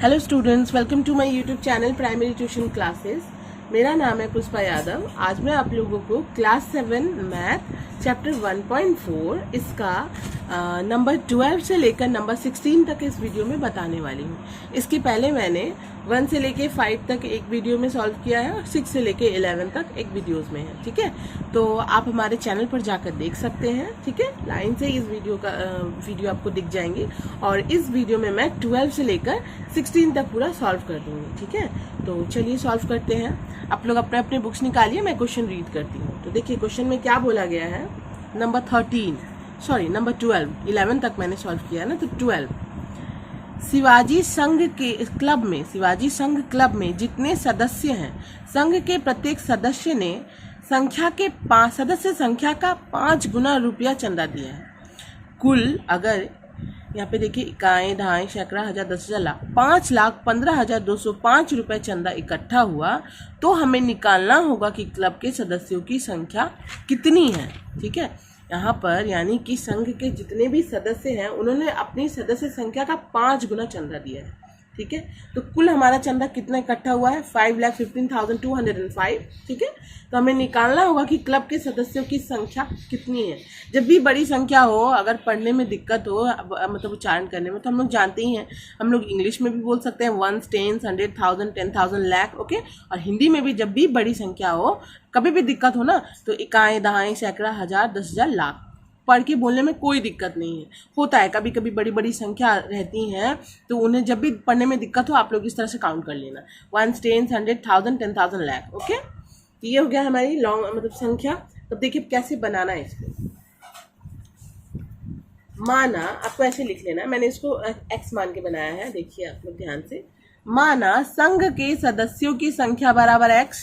Hello students, welcome to my YouTube channel primary tuition classes. मेरा नाम है पुष्पा यादव। आज मैं आप लोगों को क्लास 7 मैथ चैप्टर 1.4 इसका नंबर 12 से लेकर नंबर 16 तक इस वीडियो में बताने वाली हूँ। इसके पहले मैंने 1 से लेके 5 तक एक वीडियो में सॉल्व किया है और 6 से लेके 11 तक एक वीडियोस में है। ठीक है, तो आप हमारे चैनल पर जाकर देख सकते हैं। ठीक है, लाइन से इस वीडियो आपको दिख जाएंगी और इस वीडियो में मैं 12 से लेकर 16 तक पूरा सॉल्व कर दूंगी। ठीक है, तो चलिए सॉल्व करते हैं। आप लोग अपने अपने बुक्स निकालिए, मैं क्वेश्चन रीड करती हूँ। तो देखिए क्वेश्चन में क्या बोला गया है। नंबर 12 11 तक मैंने सॉल्व किया है ना, तो 12 शिवाजी संघ क्लब में जितने सदस्य हैं, संघ के प्रत्येक सदस्य ने सदस्य संख्या का 5 गुना रुपया चंदा दिया है। कुल अगर यहाँ पे देखिए इकाई, ढाई, सैकड़ा, हजार, 10,000, लाख, 5,15,205 रुपये चंदा इकट्ठा हुआ तो हमें निकालना होगा कि क्लब के सदस्यों की संख्या कितनी है। ठीक है, यहाँ पर यानी कि संघ के जितने भी सदस्य हैं उन्होंने अपनी सदस्य संख्या का 5 गुना चंदा दिया है। ठीक है, तो कुल हमारा चंदा कितना इकट्ठा हुआ है 5,15,205। ठीक है, तो हमें निकालना होगा कि क्लब के सदस्यों की संख्या कितनी है। जब भी बड़ी संख्या हो, अगर पढ़ने में दिक्कत हो मतलब उच्चारण करने में, तो हम लोग जानते ही हैं, हम लोग इंग्लिश में भी बोल सकते हैं 1, 10, 100,000, 10,000, लाख। ओके, और हिंदी में भी जब भी बड़ी संख्या हो, कभी भी दिक्कत हो ना, तो इकाई, दहाई, सैकड़ा, हजार, 10,000, लाख पढ़ के बोलने में कोई दिक्कत नहीं है। होता है कभी कभी बड़ी बड़ी संख्या रहती हैं, तो उन्हें जब भी पढ़ने में दिक्कत हो आप लोग इस तरह से काउंट कर लेना 1, 10, 100,000, 10,000, लाख। ओके, तो ये हो गया हमारी लॉन्ग मतलब संख्या। तो देखिए कैसे बनाना है इसको। माना, आपको ऐसे लिख लेना, मैंने इसको एक्स मान के बनाया है, देखिए आप लोग ध्यान से। माना संघ के सदस्यों की संख्या बराबर एक्स,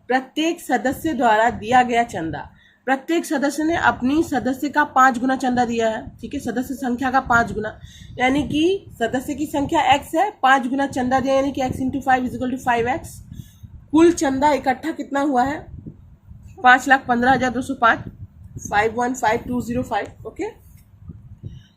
प्रत्येक सदस्य द्वारा दिया गया चंदा, प्रत्येक सदस्य ने अपनी सदस्य का 5 गुना चंदा दिया है। ठीक है, सदस्य संख्या का 5 गुना, यानी कि सदस्य की संख्या x है, 5 गुना चंदा दिया, यानी कि x × 5 = 5x। कुल चंदा इकट्ठा कितना हुआ है 5,15,205, 515,205। ओके,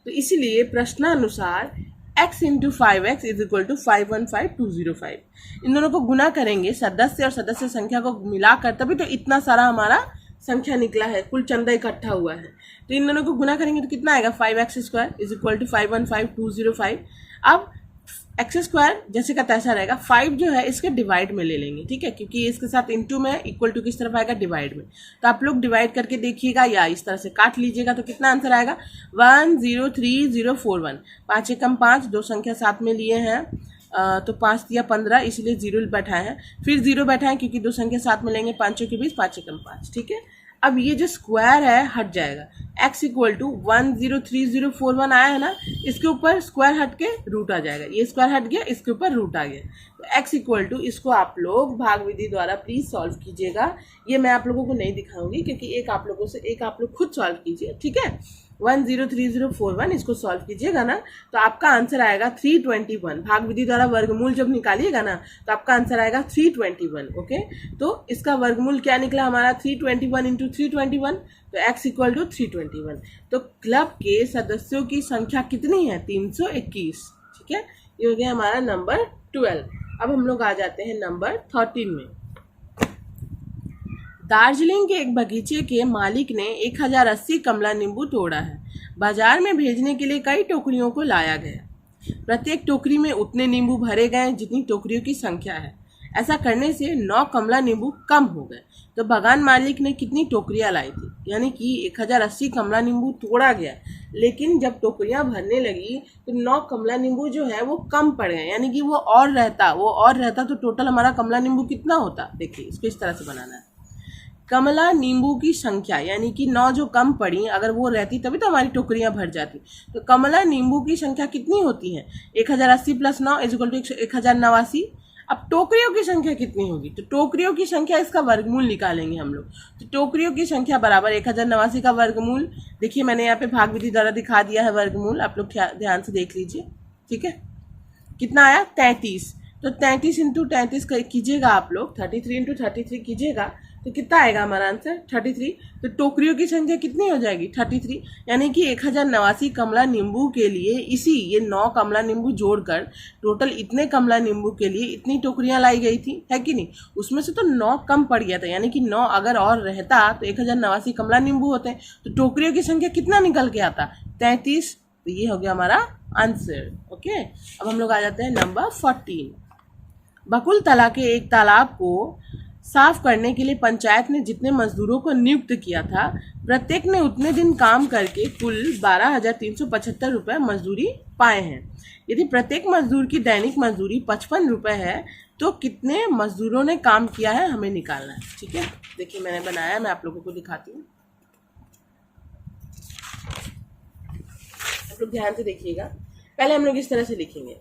तो इसीलिए प्रश्नानुसार x × 5x = 515,205। इन दोनों को गुना करेंगे, सदस्य और सदस्य संख्या को मिलाकर, तभी तो इतना सारा हमारा संख्या निकला है, कुल चंदा इकट्ठा हुआ है। तो इन दोनों को गुना करेंगे तो कितना आएगा 5x² = 515,205। अब x² जैसे का तैसा रहेगा, 5 जो है इसके डिवाइड में ले लेंगे। ठीक है, क्योंकि इसके साथ इंटू में, इक्वल टू किस तरफ आएगा डिवाइड में। तो आप लोग डिवाइड करके देखिएगा या इस तरह से काट लीजिएगा, तो कितना आंसर आएगा 1,03041। 5 एकम 5, दो संख्या साथ में लिए हैं, तो 5 दिया 15, इसलिए 0 बैठाए हैं, फिर 0 बैठाएं क्योंकि दो संख्या साथ में लेंगे, 5 के 20, 5 एकम 5। ठीक है, अब ये जो स्क्वायर है हट जाएगा, x = 1,03041 आया है ना, इसके ऊपर स्क्वायर हट के रूट आ जाएगा, ये स्क्वायर हट गया, इसके ऊपर रूट आ गया। तो x = इसको आप लोग भाग विधि द्वारा प्लीज सॉल्व कीजिएगा। ये मैं आप लोगों को नहीं दिखाऊंगी क्योंकि एक आप लोग खुद सॉल्व कीजिए। ठीक है, 1,03041 इसको सॉल्व कीजिएगा ना, तो आपका आंसर आएगा 321। भाग विधि द्वारा वर्गमूल जब निकालिएगा ना, तो आपका आंसर आएगा 321। ओके, तो इसका वर्गमूल क्या निकला हमारा 321 × 321, तो x = 321। तो क्लब के सदस्यों की संख्या कितनी है 321। ठीक है, ये हो गया हमारा नंबर 12। अब हम लोग आ जाते हैं नंबर 13 में। दार्जिलिंग के एक बगीचे के मालिक ने 1080 कमला नींबू तोड़ा है। बाजार में भेजने के लिए कई टोकरियों को लाया गया। प्रत्येक टोकरी में उतने नींबू भरे गए जितनी टोकरियों की संख्या है। ऐसा करने से 9 कमला नींबू कम हो गए। तो बागान मालिक ने कितनी टोकरियां लाई थी, यानी कि 1080 कमला नींबू तोड़ा गया, लेकिन जब टोकरियां भरने लगी तो 9 कमला नींबू जो है वो कम पड़ गए, यानी कि वो और रहता तो टोटल हमारा कमला नींबू कितना होता। देखिए इसको इस तरह से बनाना है। कमला नींबू की संख्या यानी कि 9 जो कम पड़ी, अगर वो रहती तभी तो हमारी टोकरियां भर जाती। तो कमला नींबू की संख्या कितनी होती है 1080 + 9 = 1089। अब टोकरियों की संख्या कितनी होगी, तो टोकरियों की संख्या इसका वर्गमूल निकालेंगे हम लोग। तो टोकरियों की संख्या बराबर 1089 का वर्गमूल, देखिए मैंने यहाँ पे भाग विधि द्वारा दिखा दिया है वर्गमूल, आप लोग ध्यान से देख लीजिए। ठीक है, कितना आया 33। तो 33 × 33 कीजिएगा आप लोग, 33 × 33 कीजिएगा तो कितना आएगा हमारा आंसर 33। तो टोकरियों की संख्या कितनी हो जाएगी 33, यानी कि 1089 कमला नींबू के लिए ये 9 कमला नींबू जोड़कर टोटल इतने कमला नींबू के लिए इतनी टोकरियां लाई गई थी, है कि नहीं। उसमें से तो 9 कम पड़ गया था, यानी कि 9 अगर और रहता तो 1089 कमला नींबू होते, तो टोकरियों की संख्या कितना निकल के आता 33। तो ये हो गया हमारा आंसर। ओके, अब हम लोग आ जाते हैं नंबर 14। बकुल तला के एक तालाब को साफ करने के लिए पंचायत ने जितने मजदूरों को नियुक्त किया था, प्रत्येक ने उतने दिन काम करके कुल 12,375 रुपये मजदूरी पाए हैं। यदि प्रत्येक मजदूर की दैनिक मजदूरी 55 रुपये है तो कितने मजदूरों ने काम किया है हमें निकालना है। ठीक है, देखिए मैंने बनाया, मैं आप लोगों को दिखाती हूँ, आप लोग ध्यान से देखिएगा। पहले हम लोग इस तरह से लिखेंगे,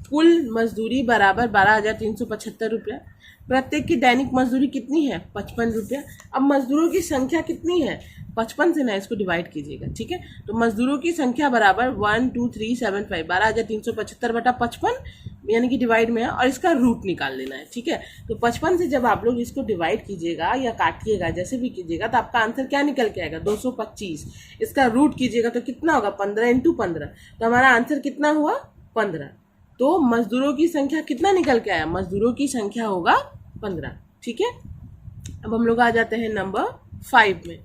कुल मजदूरी बराबर 12,375 रुपया, प्रत्येक की दैनिक मजदूरी कितनी है 55 रुपया। अब मजदूरों की संख्या कितनी है 55 से ना इसको डिवाइड कीजिएगा। ठीक है, तो मजदूरों की संख्या बराबर 12375, 12,375 बटा 55 यानी कि डिवाइड में है, और इसका रूट निकाल लेना है। ठीक है, तो 55 से जब आप लोग इसको डिवाइड कीजिएगा या काटिएगा जैसे भी कीजिएगा तो आपका आंसर क्या निकल के आएगा 225। इसका रूट कीजिएगा तो कितना होगा 15 × 15, तो हमारा आंसर कितना हुआ 15। तो मजदूरों की संख्या कितना निकल के आया, मजदूरों की संख्या होगा 15। ठीक है, अब हम लोग आ जाते हैं नंबर 15 में।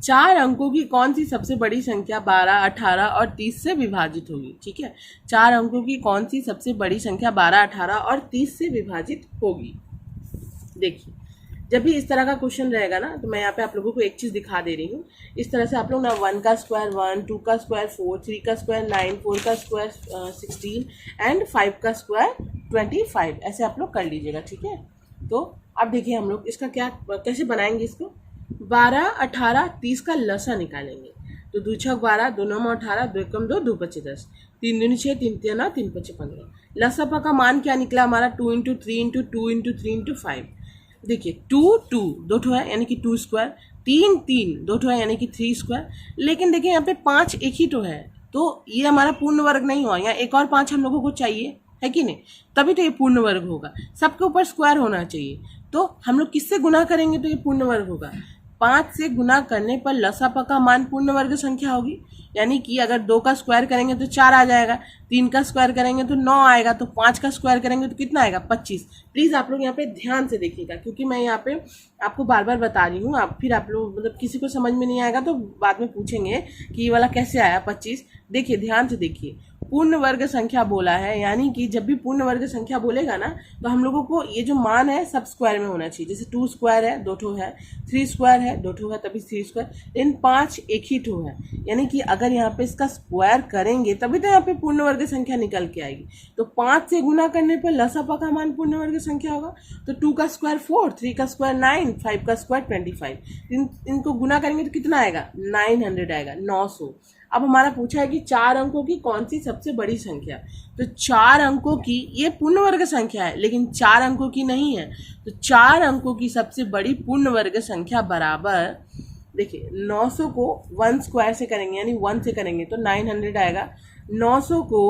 4 अंकों की कौन सी सबसे बड़ी संख्या 12, 18 और 30 से विभाजित होगी। ठीक है, 4 अंकों की कौन सी सबसे बड़ी संख्या 12, 18 और 30 से विभाजित होगी। देखिए, जब भी इस तरह का क्वेश्चन रहेगा ना, तो मैं यहाँ पे आप लोगों को एक चीज़ दिखा दे रही हूँ। इस तरह से आप लोग ना 1 का स्क्वायर 1, 2 का स्क्वायर 4, 3 का स्क्वायर 9, 4 का स्क्वायर 16 एंड 5 का स्क्वायर 25 ऐसे आप लोग कर लीजिएगा। ठीक है, तो अब देखिए हम लोग इसका कैसे बनाएंगे, इसको 12, 18, 30 का लसा निकालेंगे। तो 2 छक 12, 2 9 18, 2 कम 2, 2 5 10, 3 दूनी 6, 3 3 9, 3 5 15। लसापा का मान क्या निकला हमारा 2 × 3 × 2 × 3 × 5। देखिए 2 2 दो ठो है यानी कि 2 स्क्वायर, 3 3 दो ठो है यानी कि 3 स्क्वायर। लेकिन देखिए यहाँ पे 5 एक ही तो है, तो ये हमारा पूर्ण वर्ग नहीं हुआ, यहाँ एक और 5 हम लोगों को चाहिए, है कि नहीं, तभी तो ये पूर्ण वर्ग होगा। सबके ऊपर स्क्वायर होना चाहिए, तो हम लोग किससे गुना करेंगे तो ये पूर्ण वर्ग होगा। 5 से गुना करने पर लसापा का मान पूर्ण वर्ग संख्या होगी, यानी कि अगर 2 का स्क्वायर करेंगे तो 4 आ जाएगा, 3 का स्क्वायर करेंगे तो 9 आएगा, तो 5 का स्क्वायर करेंगे तो कितना आएगा 25। प्लीज़ आप लोग यहाँ पे ध्यान से देखिएगा, क्योंकि मैं यहाँ पे आपको बार बार बता रही हूँ, फिर आप लोग मतलब किसी को समझ में नहीं आएगा तो बाद में पूछेंगे कि ये वाला कैसे आया 25। देखिए ध्यान से देखिए, पूर्ण वर्ग संख्या बोला है, यानी कि जब भी पूर्ण वर्ग संख्या बोलेगा ना तो हम लोगों को ये जो मान है सब स्क्वायर में होना चाहिए। जैसे 2 स्क्वायर है 2 ठो है, 3 स्क्वायर है 2 ठो है तभी 3 स्क्वायर, लेकिन 5 एक ही ठो है, यानी कि अगर यहाँ पे इसका स्क्वायर करेंगे तभी तो यहाँ पे पूर्ण वर्ग संख्या निकल के आएगी। तो 5 से गुना करने पर लसापा का मान पूर्ण वर्ग संख्या होगा। तो 2 का स्क्वायर 4, 3 का स्क्वायर 9, 5 का स्क्वायर 25। इनको गुना करेंगे तो कितना आएगा 900 आएगा, 900। अब हमारा पूछा है कि 4 अंकों की कौन सी सबसे बड़ी संख्या, तो 4 अंकों की ये पूर्ण वर्ग संख्या है लेकिन 4 अंकों की नहीं है, तो 4 अंकों की सबसे बड़ी पूर्ण वर्ग संख्या बराबर, देखिए 900 को 1 स्क्वायर से करेंगे यानी 1 से करेंगे तो 900 आएगा, 900 को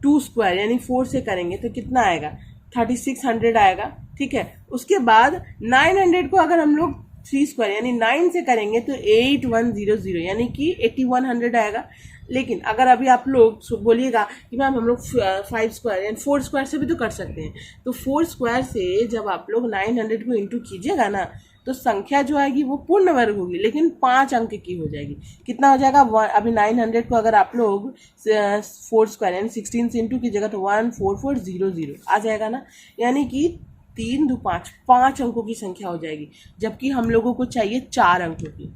2 स्क्वायर यानी 4 से करेंगे तो कितना आएगा 3600 आएगा। ठीक है, उसके बाद 900 को अगर हम लोग 3 स्क्वायर यानी 9 से करेंगे तो 8100 यानी कि 8100 आएगा। लेकिन अगर अभी आप लोग बोलिएगा कि मैम हम लोग 5 स्क्वायर यानी 4 स्क्वायर से भी तो कर सकते हैं, तो 4 स्क्वायर से जब आप लोग 900 को इंटू कीजिएगा ना तो संख्या जो आएगी वो पूर्ण वर्ग होगी लेकिन 5 अंक की हो जाएगी। कितना हो जाएगा, अभी 900 को अगर आप लोग 4 स्क्वायर यानी 16 से इंटू कीजिएगा तो 14400 आ जाएगा ना, यानी कि 3 2 5 अंकों की संख्या हो जाएगी, जबकि हम लोगों को चाहिए 4 अंकों की।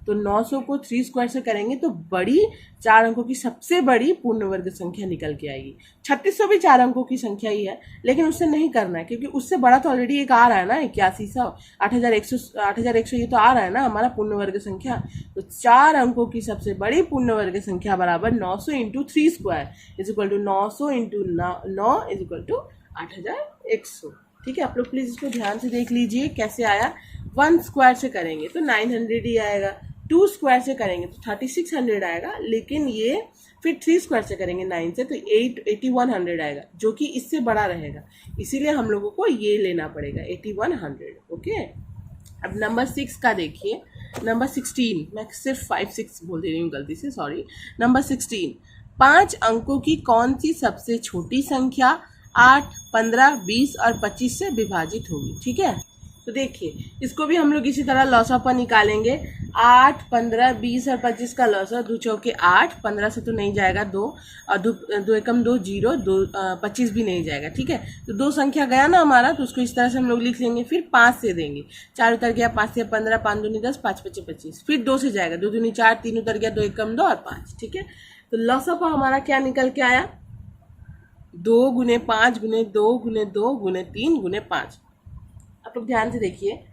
तो 900 को 3 स्क्वायर से करेंगे तो बड़ी 4 अंकों की सबसे बड़ी पूर्ण वर्ग संख्या निकल के आएगी। 3600 भी 4 अंकों की संख्या ही है, लेकिन उससे नहीं करना है क्योंकि उससे बड़ा तो ऑलरेडी एक आ रहा है ना 8100, 8100 ये तो आ रहा है ना हमारा पूर्ण वर्ग संख्या। तो 4 अंकों की सबसे बड़ी पूर्ण वर्ग संख्या बराबर 900 into 3 square is equal to 900 into 9 is equal to 8100। ठीक है, आप लोग प्लीज़ इसको ध्यान से देख लीजिए कैसे आया। 1 स्क्वायर से करेंगे तो 900 ही आएगा, 2 स्क्वायर से करेंगे तो 3600 आएगा, लेकिन ये फिर 3 स्क्वायर से करेंगे 9 से तो 8100 आएगा, जो कि इससे बड़ा रहेगा, इसीलिए हम लोगों को ये लेना पड़ेगा 8100। ओके, अब नंबर 6 का देखिए, नंबर 16, मैं सिर्फ 5 6 बोल दे रही हूँ गलती से, सॉरी। नंबर 16, 5 अंकों की कौन सी सबसे छोटी संख्या 8, 15, 20 और 25 से विभाजित होगी। ठीक है, तो देखिए इसको भी हम लोग इसी तरह लॉसा पर निकालेंगे। 8, 15, 20 और 25 का लॉसा, 2 चौके 8, 15 से तो नहीं जाएगा 2, और 2 एकम 2 0, 2 25 भी नहीं जाएगा। ठीक है, तो 2 संख्या गया ना हमारा, तो उसको इस तरह से हम लोग लिख लेंगे। फिर 5 से देंगे, 4 उतर गया, 5 से 15, 5 दूनी 10, 5 5 25। फिर 2 से जाएगा, 2 दूनी 4, 3 उतर गया, 2 एकम 2 और 5। ठीक है, तो लॉसा पर हमारा क्या निकल के आया, 2 गुने 5 गुने 2 गुने 2 गुने 3 गुने 5। आप लोग ध्यान से देखिए,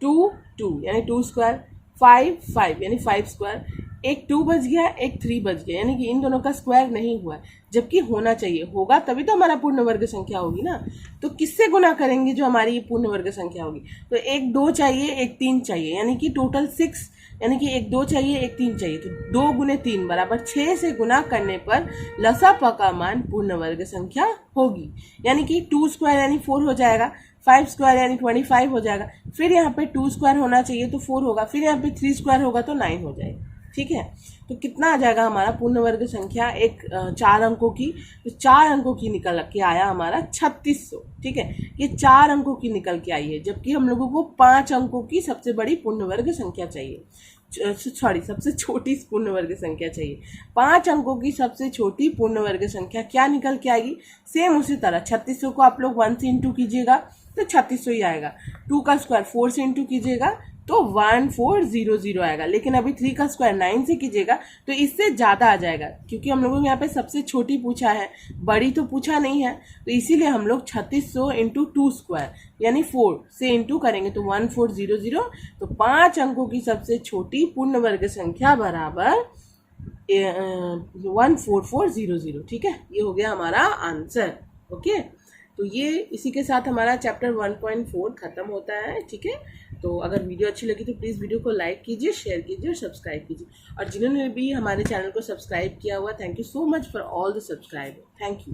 2 2 यानी 2 स्क्वायर, 5 5 यानी 5 स्क्वायर, एक 2 बच गया, एक 3 बच गया, यानी कि इन दोनों का स्क्वायर नहीं हुआ, जबकि होना चाहिए, होगा तभी तो हमारा पूर्ण वर्ग संख्या होगी ना। तो किससे गुना करेंगे जो हमारी ये पूर्ण वर्ग संख्या होगी, तो एक 2 चाहिए, एक 3 चाहिए, यानी कि टोटल 6, यानी कि एक 2 चाहिए, एक 3 चाहिए, तो 2 गुने 3 बराबर 6 से गुना करने पर लसापा का मान पूर्ण वर्ग संख्या होगी, यानी कि 2 स्क्वायर यानी 4 हो जाएगा, 5 स्क्वायर यानी 25 हो जाएगा, फिर यहाँ पे 2 स्क्वायर होना चाहिए तो 4 होगा, फिर यहाँ पे 3 स्क्वायर होगा तो 9 हो जाएगा। ठीक है, तो कितना आ जाएगा हमारा पूर्ण वर्ग संख्या, एक 4 अंकों की, तो 4 अंकों की निकल के आया हमारा 3600। ठीक है, ये 4 अंकों की निकल के आई है, जबकि हम लोगों को 5 अंकों की सबसे बड़ी पूर्ण वर्ग संख्या चाहिए, सॉरी सबसे छोटी पूर्ण वर्ग संख्या चाहिए। 5 अंकों की सबसे छोटी पूर्ण वर्ग संख्या क्या निकल के आएगी, सेम उसी तरह 3600 को आप लोग 1 से इंटू कीजिएगा तो 3600 ही आएगा, 2 का स्क्वायर 4 से इंटू कीजिएगा तो 1400 आएगा, लेकिन अभी 3 का स्क्वायर 9 से कीजिएगा तो इससे ज़्यादा आ जाएगा, क्योंकि हम लोगों ने यहाँ पे सबसे छोटी पूछा है, बड़ी तो पूछा नहीं है, तो इसीलिए हम लोग 3600 इंटू 2 स्क्वायर यानी 4 से इंटू करेंगे तो 1400, तो 5 अंकों की सबसे छोटी पूर्ण वर्ग संख्या बराबर 14400। ठीक है, ये हो गया हमारा आंसर। ओके, तो ये इसी के साथ हमारा चैप्टर 1.4 खत्म होता है। ठीक है, तो अगर वीडियो अच्छी लगी तो प्लीज़ वीडियो को लाइक कीजिए, शेयर कीजिए और सब्सक्राइब कीजिए, और जिन्होंने भी हमारे चैनल को सब्सक्राइब किया हुआ, thank you so much for all the subscriber, thank you.